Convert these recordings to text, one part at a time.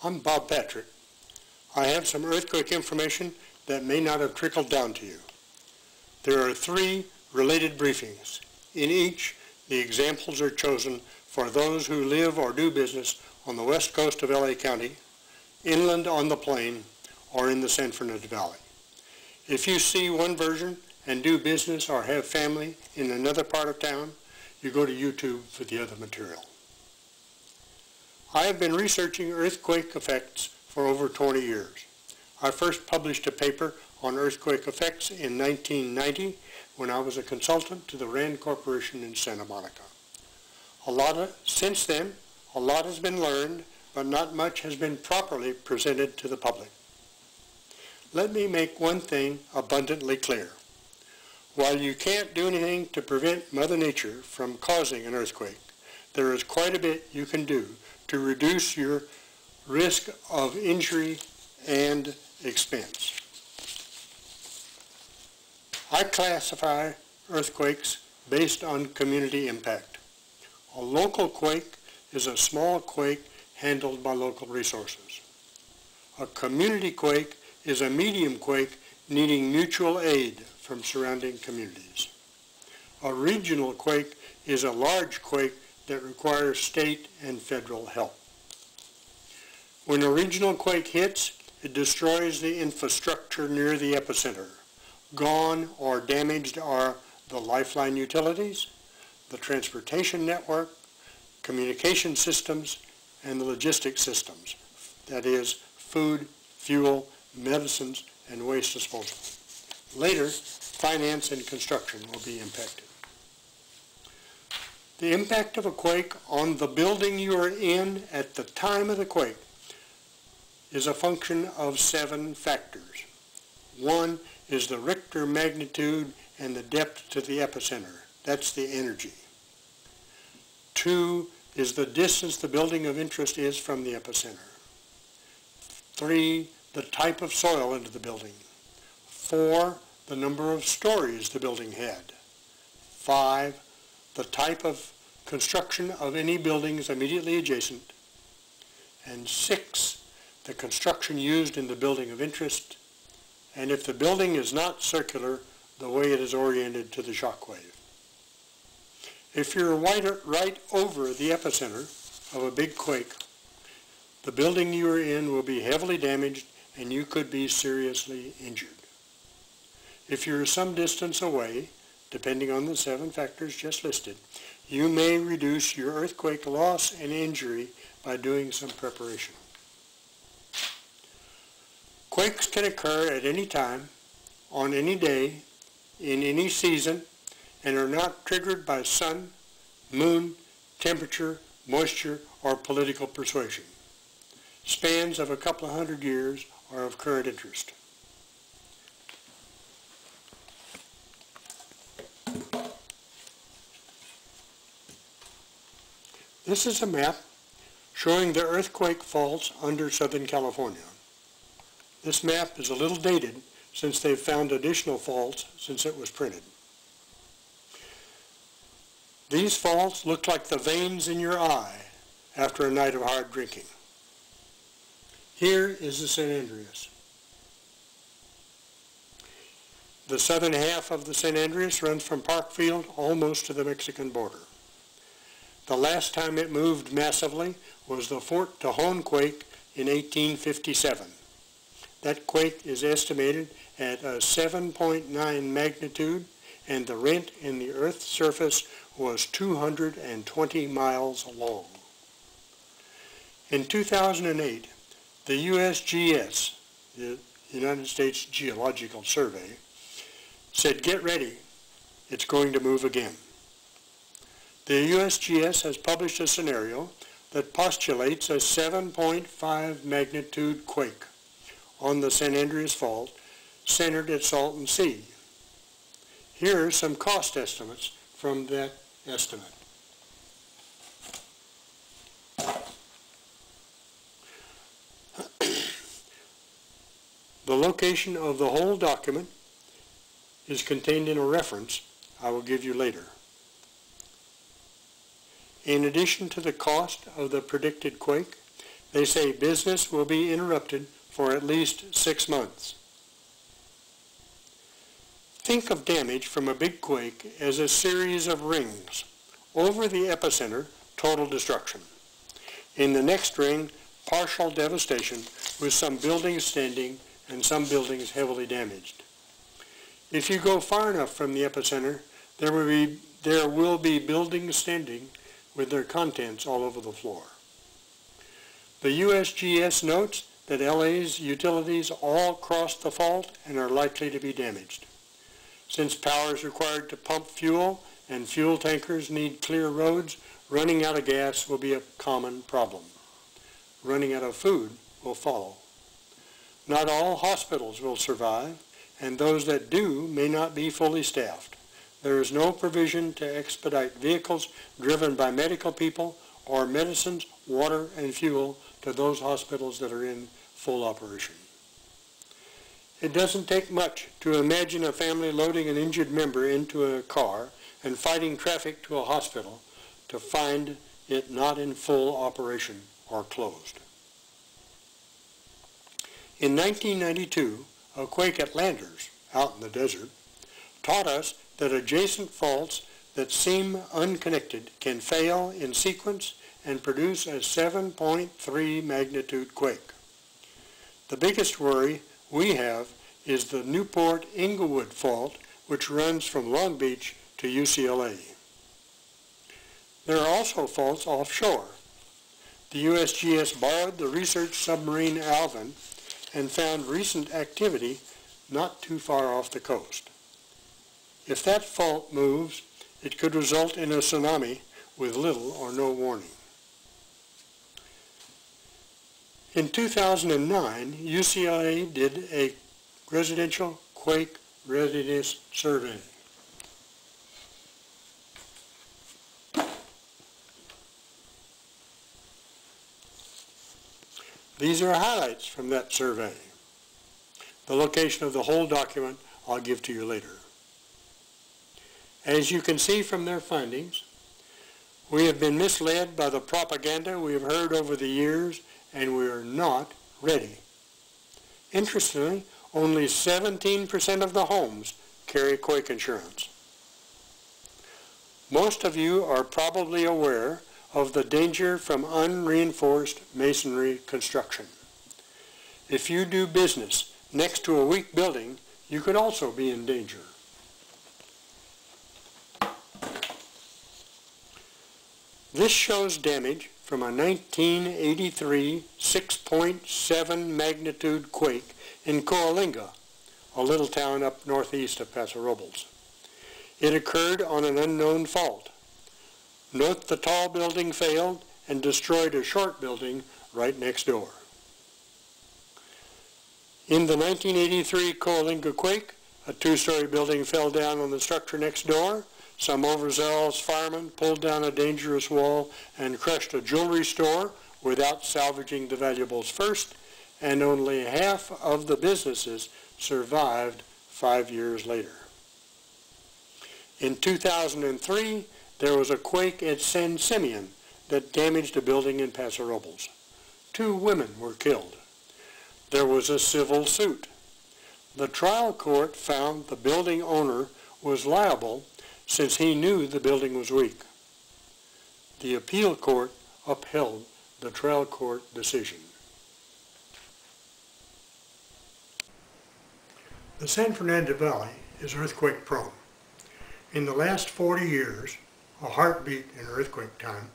I'm Bob Patrick. I have some earthquake information that may not have trickled down to you. There are 3 related briefings. In each, the examples are chosen for those who live or do business on the west coast of LA County, inland on the plain, or in the San Fernando Valley. If you see one version and do business or have family in another part of town, you go to YouTube for the other material. I have been researching earthquake effects for over 20 years. I first published a paper on earthquake effects in 1990 when I was a consultant to the Rand Corporation in Santa Monica. Since then, a lot has been learned, but not much has been properly presented to the public. Let me make one thing abundantly clear. While you can't do anything to prevent Mother Nature from causing an earthquake, there is quite a bit you can do to reduce your risk of injury and expense. I classify earthquakes based on community impact. A local quake is a small quake handled by local resources. A community quake is a medium quake needing mutual aid from surrounding communities. A regional quake is a large quake that requires state and federal help. When a regional quake hits, it destroys the infrastructure near the epicenter. Gone or damaged are the lifeline utilities, the transportation network, communication systems, and the logistics systems. That is, food, fuel, medicines, and waste disposal. Later, finance and construction will be impacted. The impact of a quake on the building you are in at the time of the quake is a function of 7 factors. 1 is the Richter magnitude and the depth to the epicenter. That's the energy. 2 is the distance the building of interest is from the epicenter. 3, the type of soil into the building. 4, the number of stories the building had. 5, the type of construction of any buildings immediately adjacent. And 6, the construction used in the building of interest. And if the building is not circular, the way it is oriented to the shock wave. If you're right over the epicenter of a big quake, the building you are in will be heavily damaged and you could be seriously injured. If you're some distance away, depending on the 7 factors just listed, you may reduce your earthquake loss and injury by doing some preparation. Quakes can occur at any time, on any day, in any season, and are not triggered by sun, moon, temperature, moisture, or political persuasion. Spans of a couple of 100 years are of current interest. This is a map showing the earthquake faults under Southern California. This map is a little dated since they've found additional faults since it was printed. These faults look like the veins in your eye after a night of hard drinking. Here is the San Andreas. The southern half of the San Andreas runs from Parkfield almost to the Mexican border. The last time it moved massively was the Fort Tejon quake in 1857. That quake is estimated at a 7.9 magnitude, and the rent in the Earth's surface was 220 miles long. In 2008, the USGS, the United States Geological Survey, said, "Get ready, it's going to move again." The USGS has published a scenario that postulates a 7.5 magnitude quake on the San Andreas Fault centered at Salton Sea. Here are some cost estimates from that estimate. The location of the whole document is contained in a reference I will give you later. In addition to the cost of the predicted quake, They say business will be interrupted for at least 6 months. Think of damage from a big quake as a series of rings. Over the epicenter, total destruction. In the next ring, partial devastation with some buildings standing and some buildings heavily damaged. If you go far enough from the epicenter, there will be buildings standing with their contents all over the floor. The USGS notes that LA's utilities all cross the fault and are likely to be damaged. Since power is required to pump fuel and fuel tankers need clear roads, running out of gas will be a common problem. Running out of food will follow. Not all hospitals will survive, and those that do may not be fully staffed. There is no provision to expedite vehicles driven by medical people or medicines, water, and fuel to those hospitals that are in full operation. It doesn't take much to imagine a family loading an injured member into a car and fighting traffic to a hospital to find it not in full operation or closed. In 1992, a quake at Landers, out in the desert, taught us that adjacent faults that seem unconnected can fail in sequence and produce a 7.3 magnitude quake. The biggest worry we have is the Newport-Inglewood fault, which runs from Long Beach to UCLA. There are also faults offshore. The USGS borrowed the research submarine Alvin and found recent activity not too far off the coast. If that fault moves, it could result in a tsunami with little or no warning. In 2009, UCLA did a residential quake readiness survey. These are highlights from that survey. The location of the whole document I'll give to you later. As you can see from their findings, we have been misled by the propaganda we have heard over the years, and we are not ready. Interestingly, only 17% of the homes carry quake insurance. Most of you are probably aware of the danger from unreinforced masonry construction. If you do business next to a weak building, you could also be in danger. This shows damage from a 1983 6.7 magnitude quake in Coalinga, a little town up northeast of Paso Robles. It occurred on an unknown fault. Note the tall building failed and destroyed a short building right next door. In the 1983 Coalinga quake, a two-story building fell down on the structure next door. Some overzealous firemen pulled down a dangerous wall and crushed a jewelry store without salvaging the valuables first, and only half of the businesses survived 5 years later. In 2003, there was a quake at San Simeon that damaged a building in Paso Robles. 2 women were killed. There was a civil suit. The trial court found the building owner was liable since he knew the building was weak. The appeal court upheld the trial court decision. The San Fernando Valley is earthquake prone. In the last 40 years, a heartbeat in earthquake time,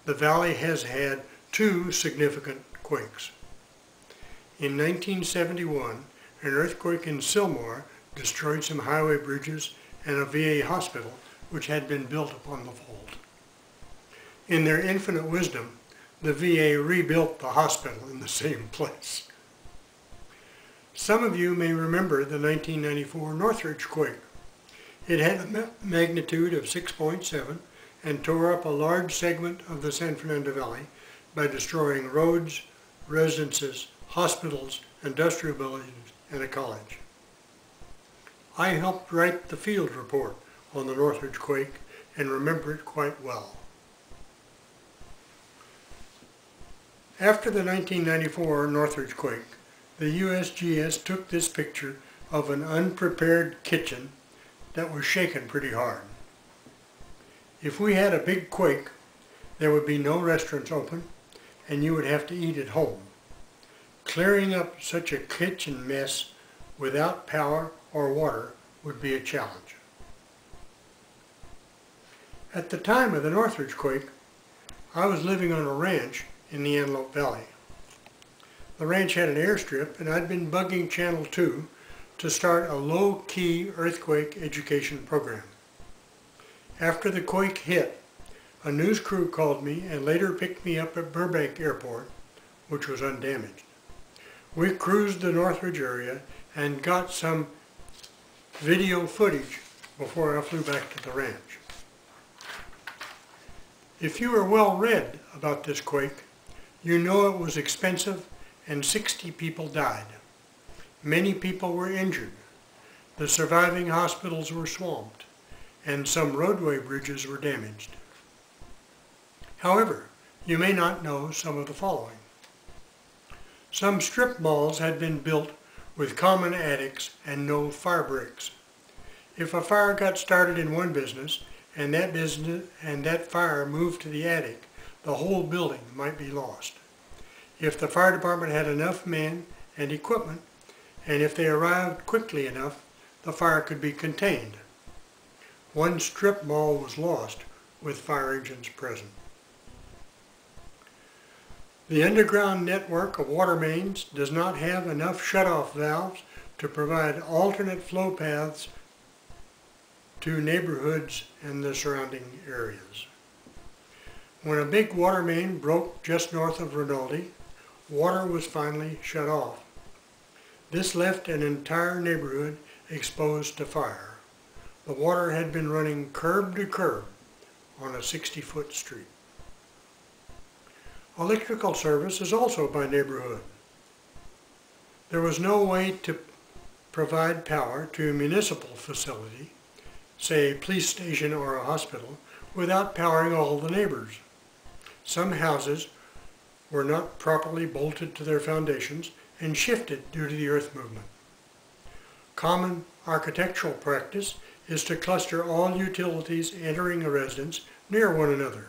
the valley has had 2 significant quakes. In 1971, an earthquake in Sylmar destroyed some highway bridges and a VA hospital which had been built upon the fault. In their infinite wisdom, the VA rebuilt the hospital in the same place. Some of you may remember the 1994 Northridge quake. It had a magnitude of 6.7 and tore up a large segment of the San Fernando Valley by destroying roads, residences, hospitals, industrial buildings, and a college. I helped write the field report on the Northridge quake and remember it quite well. After the 1994 Northridge quake, the USGS took this picture of an unprepared kitchen that was shaken pretty hard. If we had a big quake, there would be no restaurants open and you would have to eat at home. Clearing up such a kitchen mess without power or water would be a challenge. At the time of the Northridge quake, I was living on a ranch in the Antelope Valley. The ranch had an airstrip and I'd been bugging Channel 2 to start a low-key earthquake education program. After the quake hit, a news crew called me and later picked me up at Burbank Airport, which was undamaged. We cruised the Northridge area and got some video footage before I flew back to the ranch. If you are well read about this quake, you know it was expensive and 60 people died. Many people were injured. The surviving hospitals were swamped and some roadway bridges were damaged. However, you may not know some of the following. Some strip malls had been built with common attics and no fire breaks. If a fire got started in one business and that fire moved to the attic, the whole building might be lost. If the fire department had enough men and equipment, and if they arrived quickly enough, the fire could be contained. One strip mall was lost with fire engines present. The underground network of water mains does not have enough shutoff valves to provide alternate flow paths to neighborhoods and the surrounding areas. When a big water main broke just north of Rinaldi, water was finally shut off. This left an entire neighborhood exposed to fire. The water had been running curb to curb on a 60-foot street. Electrical service is also by neighborhood. There was no way to provide power to a municipal facility, say a police station or a hospital, without powering all the neighbors. Some houses were not properly bolted to their foundations and shifted due to the earth movement. Common architectural practice is to cluster all utilities entering a residence near one another.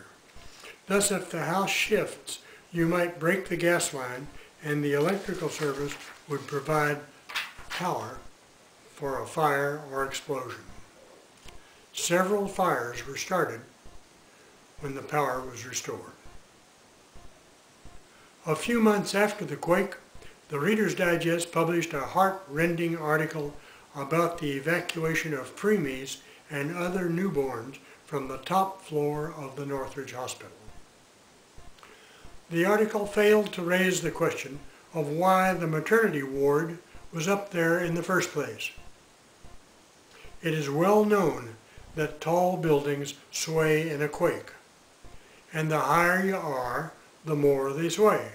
Thus, if the house shifts, you might break the gas line and the electrical service would provide power for a fire or explosion. Several fires were started when the power was restored. A few months after the quake, the Reader's Digest published a heart-rending article about the evacuation of preemies and other newborns from the top floor of the Northridge Hospital. The article failed to raise the question of why the maternity ward was up there in the first place. It is well known that tall buildings sway in a quake, and the higher you are, the more they sway.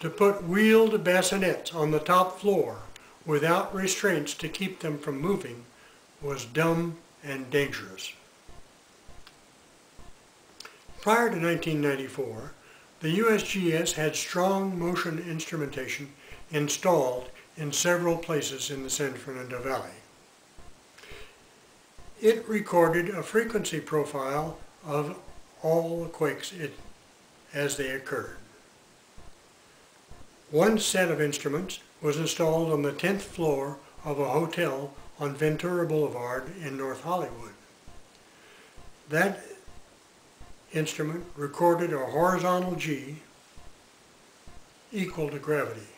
To put wheeled bassinets on the top floor without restraints to keep them from moving was dumb and dangerous. Prior to 1994, the USGS had strong motion instrumentation installed in several places in the San Fernando Valley. It recorded a frequency profile of all the quakes as they occurred. One set of instruments was installed on the 10th floor of a hotel on Ventura Boulevard in North Hollywood. That instrument recorded a horizontal G equal to gravity.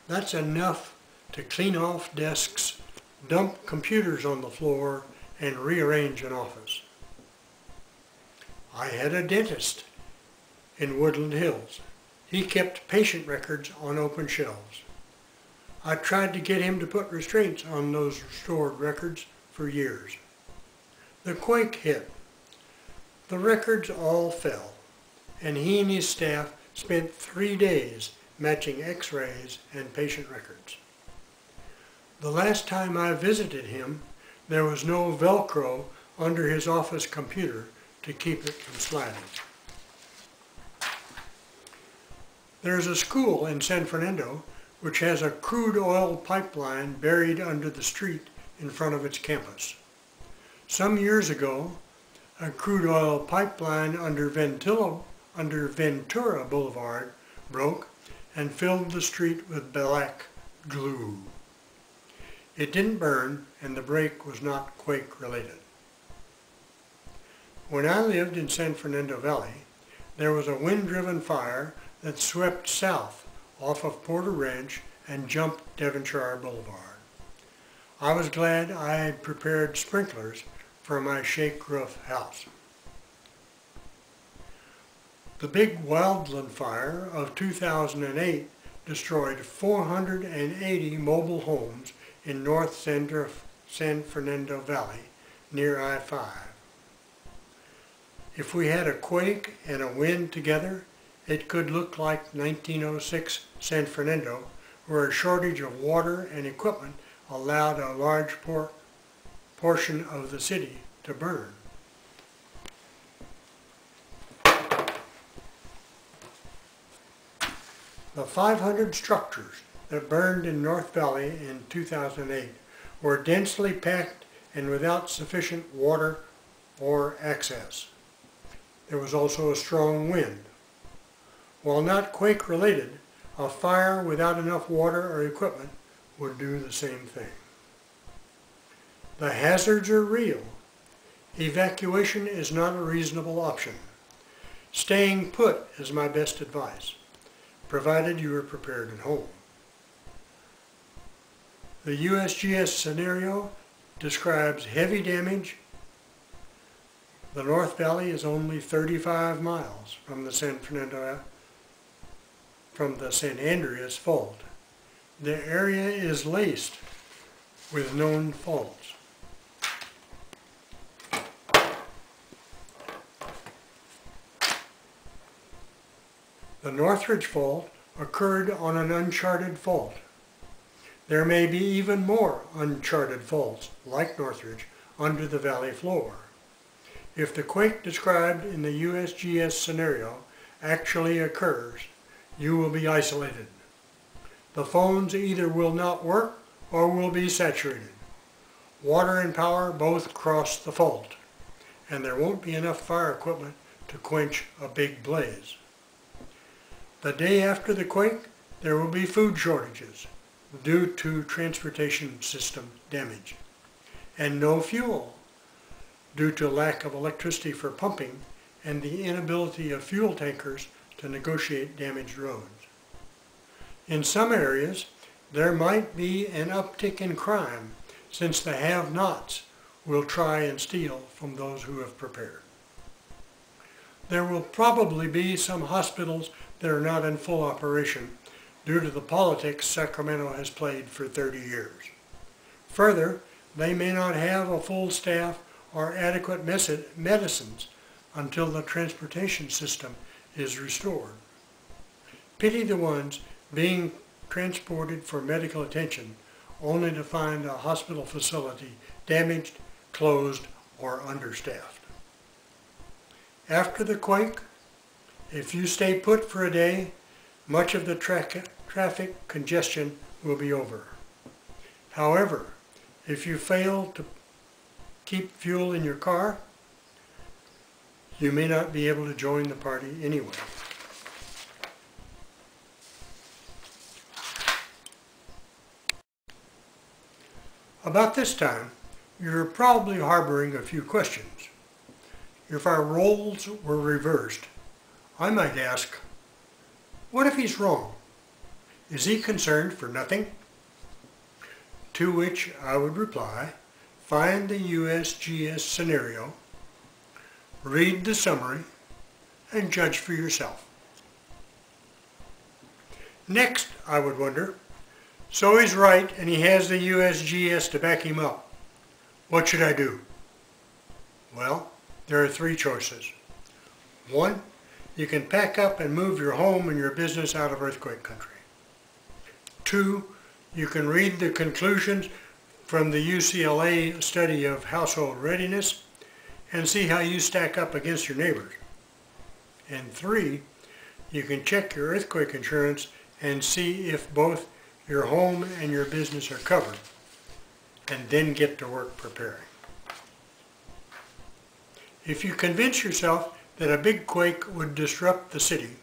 That's enough to clean off desks, dump computers on the floor, and rearrange an office. I had a dentist in Woodland Hills. He kept patient records on open shelves. I tried to get him to put restraints on those stored records for years. The quake hit. The records all fell, and he and his staff spent 3 days matching x-rays and patient records. The last time I visited him, there was no Velcro under his office computer to keep it from sliding. There's a school in San Fernando which has a crude oil pipeline buried under the street in front of its campus. Some years ago, a crude oil pipeline under Ventura Boulevard broke and filled the street with black glue. It didn't burn, and the break was not quake related. When I lived in San Fernando Valley, there was a wind-driven fire that swept south off of Porter Ranch and jumped Devonshire Boulevard. I was glad I had prepared sprinklers for my shake roof house. The big wildland fire of 2008 destroyed 480 mobile homes in North San Fernando Valley near I-5. If we had a quake and a wind together, it could look like 1906 San Fernando, where a shortage of water and equipment allowed a large portion of the city to burn. The 500 structures that burned in North Valley in 2008 were densely packed and without sufficient water or access. There was also a strong wind. While not quake related, a fire without enough water or equipment would do the same thing. The hazards are real. Evacuation is not a reasonable option. Staying put is my best advice, provided you are prepared at home. The USGS scenario describes heavy damage. The North Valley is only 35 miles from the San Andreas Fault. The area is laced with known faults. The Northridge Fault occurred on an uncharted fault. There may be even more uncharted faults, like Northridge, under the valley floor. If the quake described in the USGS scenario actually occurs, you will be isolated. The phones either will not work or will be saturated. Water and power both cross the fault, and there won't be enough fire equipment to quench a big blaze. The day after the quake, there will be food shortages due to transportation system damage, and no fuel due to lack of electricity for pumping and the inability of fuel tankers to negotiate damaged roads. In some areas, there might be an uptick in crime since the have-nots will try and steal from those who have prepared. There will probably be some hospitals that are not in full operation due to the politics Sacramento has played for 30 years. Further, they may not have a full staff or adequate medicines until the transportation system is restored. Pity the ones being transported for medical attention only to find a hospital facility damaged, closed, or understaffed. After the quake, if you stay put for a day, much of the traffic congestion will be over. However, if you fail to keep fuel in your car, you may not be able to join the party anyway. About this time, you're probably harboring a few questions. If our roles were reversed, I might ask, what if he's wrong? Is he concerned for nothing? To which I would reply, find the USGS scenario, read the summary, and judge for yourself. Next, I would wonder, so he's right and he has the USGS to back him up. What should I do? Well, there are three choices. One, you can pack up and move your home and your business out of earthquake country. Two, you can read the conclusions from the UCLA study of household readiness and see how you stack up against your neighbors. And three, you can check your earthquake insurance and see if both your home and your business are covered, and then get to work preparing. If you convince yourself that a big quake would disrupt the city,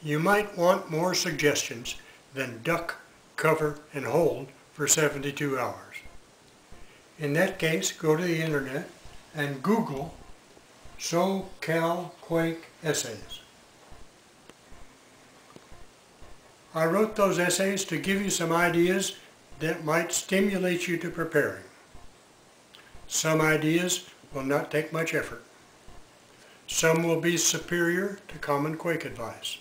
you might want more suggestions than duck, cover, and hold for 72 hours. In that case, go to the internet and Google SoCal Quake Essays. I wrote those essays to give you some ideas that might stimulate you to preparing. Some ideas will not take much effort. Some will be superior to common quake advice.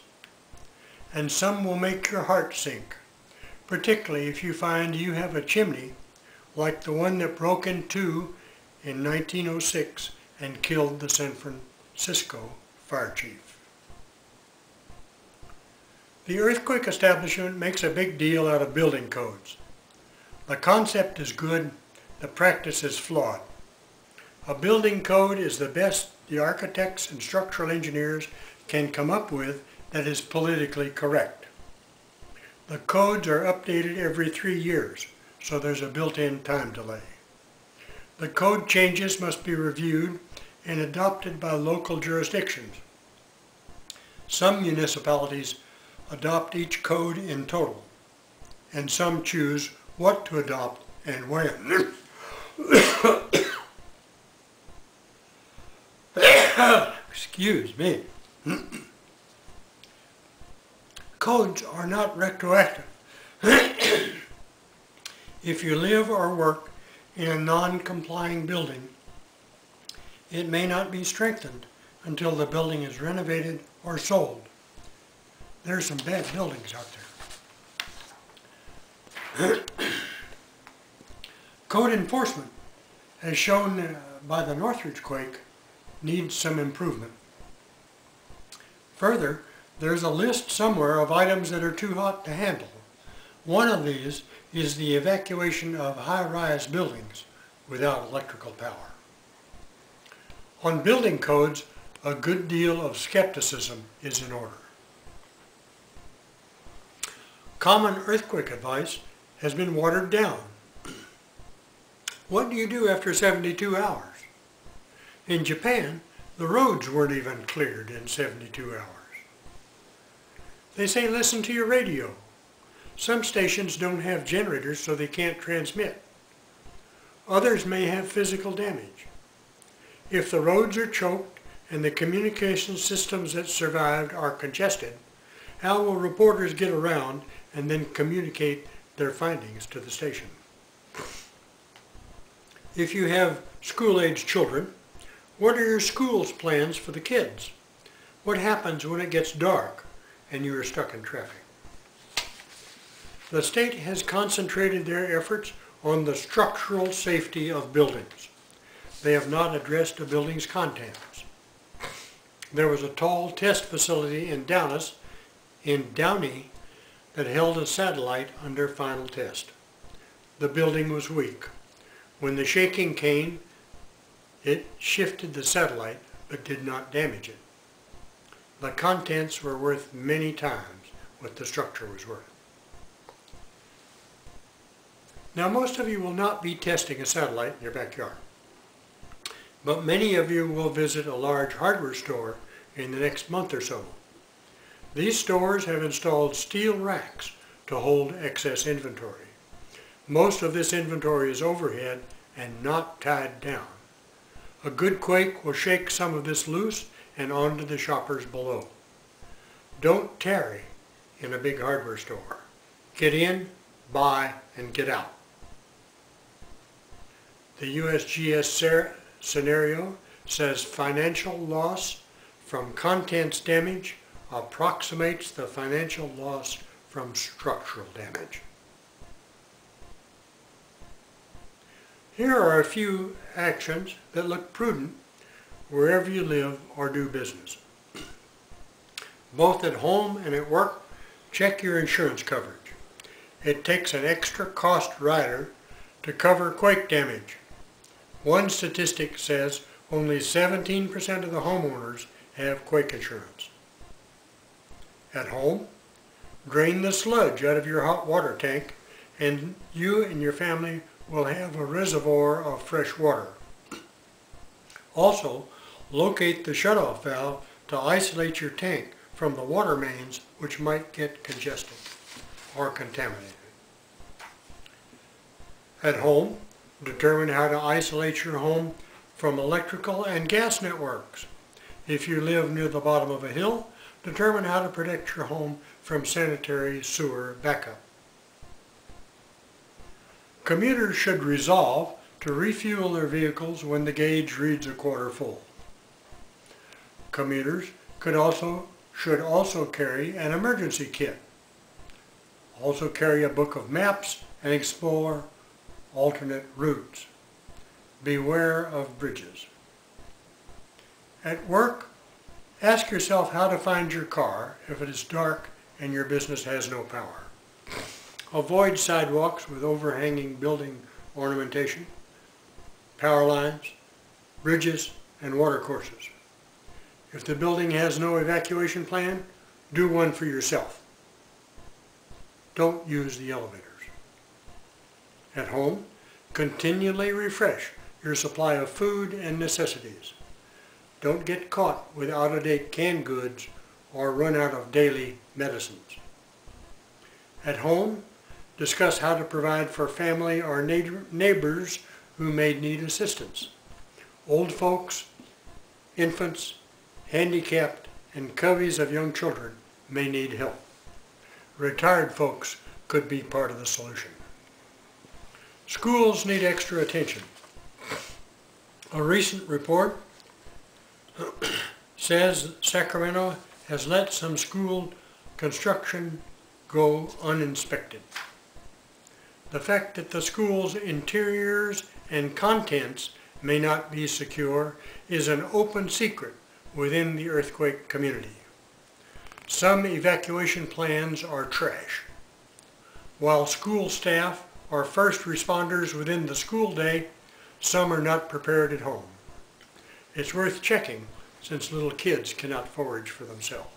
And some will make your heart sink, particularly if you find you have a chimney like the one that broke in two in 1906 and killed the San Francisco fire chief. The earthquake establishment makes a big deal out of building codes. The concept is good, the practice is flawed. A building code is the best the architects and structural engineers can come up with that is politically correct. The codes are updated every 3 years, so there's a built-in time delay. The code changes must be reviewed and adopted by local jurisdictions. Some municipalities adopt each code in total, and some choose what to adopt and when. Excuse me. Codes are not retroactive. If you live or work in a non-complying building, it may not be strengthened until the building is renovated or sold. There are some bad buildings out there. Code enforcement, as shown by the Northridge quake, needs some improvement. Further, there's a list somewhere of items that are too hot to handle. One of these is the evacuation of high-rise buildings without electrical power. On building codes, a good deal of skepticism is in order. Common earthquake advice has been watered down. What do you do after 72 hours? In Japan, the roads weren't even cleared in 72 hours. They say listen to your radio. Some stations don't have generators, so they can't transmit. Others may have physical damage. If the roads are choked and the communication systems that survived are congested, how will reporters get around and then communicate their findings to the station? If you have school-age children, what are your school's plans for the kids? What happens when it gets dark and you are stuck in traffic? The state has concentrated their efforts on the structural safety of buildings. They have not addressed the building's contents. There was a tall test facility in Downey that held a satellite under final test. The building was weak. When the shaking came, it shifted the satellite but did not damage it. The contents were worth many times what the structure was worth. Now, most of you will not be testing a satellite in your backyard, but many of you will visit a large hardware store in the next month or so. These stores have installed steel racks to hold excess inventory. Most of this inventory is overhead and not tied down. A good quake will shake some of this loose and onto the shoppers below. Don't tarry in a big hardware store. Get in, buy, and get out. The USGS scenario says financial loss from contents damage approximates the financial loss from structural damage. Here are a few actions that look prudent wherever you live or do business. Both at home and at work, check your insurance coverage. It takes an extra cost rider to cover quake damage. One statistic says only 17% of the homeowners have quake insurance. At home, drain the sludge out of your hot water tank and you and your family will have a reservoir of fresh water. Also, locate the shutoff valve to isolate your tank from the water mains which might get congested or contaminated. At home, determine how to isolate your home from electrical and gas networks. If you live near the bottom of a hill, determine how to protect your home from sanitary sewer backup. Commuters should resolve to refuel their vehicles when the gauge reads a quarter full. Commuters should also carry an emergency kit. Also carry a book of maps and explore alternate routes. Beware of bridges. At work, ask yourself how to find your car if it is dark and your business has no power. Avoid sidewalks with overhanging building ornamentation, power lines, bridges, and water courses. If the building has no evacuation plan, do one for yourself. Don't use the elevators. At home, continually refresh your supply of food and necessities. Don't get caught with out-of-date canned goods or run out of daily medicines. At home, discuss how to provide for family or neighbors who may need assistance. Old folks, infants, handicapped, and coveys of young children may need help. Retired folks could be part of the solution. Schools need extra attention. A recent report says Sacramento has let some school construction go uninspected. The fact that the school's interiors and contents may not be secure is an open secret within the earthquake community. Some evacuation plans are trash. While school staff are first responders within the school day, some are not prepared at home. It's worth checking since little kids cannot forage for themselves.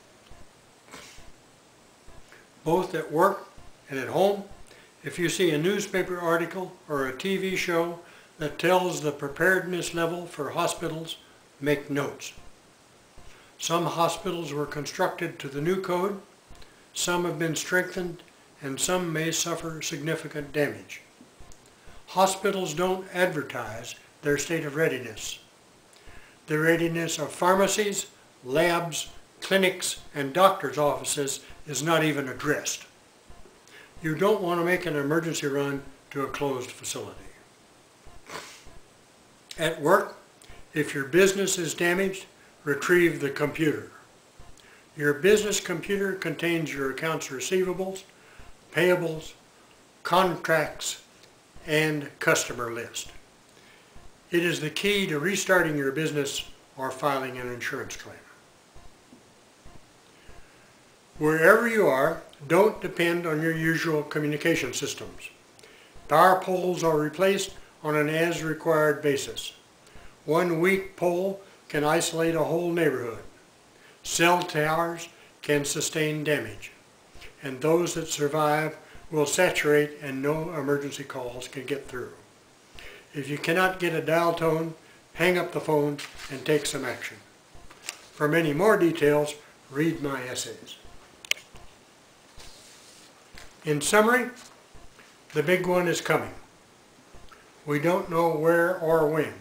Both at work and at home, if you see a newspaper article or a TV show that tells the preparedness level for hospitals, make notes. Some hospitals were constructed to the new code, some have been strengthened, and some may suffer significant damage. Hospitals don't advertise their state of readiness. The readiness of pharmacies, labs, clinics, and doctors' offices is not even addressed. You don't want to make an emergency run to a closed facility. At work, if your business is damaged, retrieve the computer. Your business computer contains your accounts receivables, payables, contracts, and customer list. It is the key to restarting your business or filing an insurance claim. Wherever you are, don't depend on your usual communication systems. Power poles are replaced on an as-required basis. One weak pole can isolate a whole neighborhood. Cell towers can sustain damage, and those that survive will saturate and no emergency calls can get through. If you cannot get a dial tone, hang up the phone and take some action. For many more details, read my essays. In summary, the big one is coming. We don't know where or when.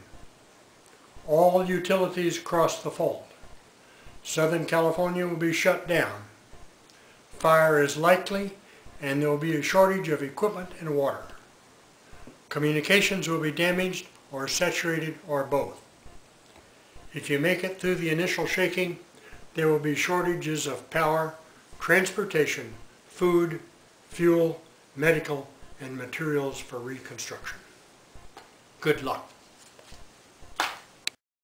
All utilities cross the fault. Southern California will be shut down. Fire is likely, and there will be a shortage of equipment and water. Communications will be damaged or saturated or both. If you make it through the initial shaking, there will be shortages of power, transportation, food, fuel, medical, and materials for reconstruction. Good luck.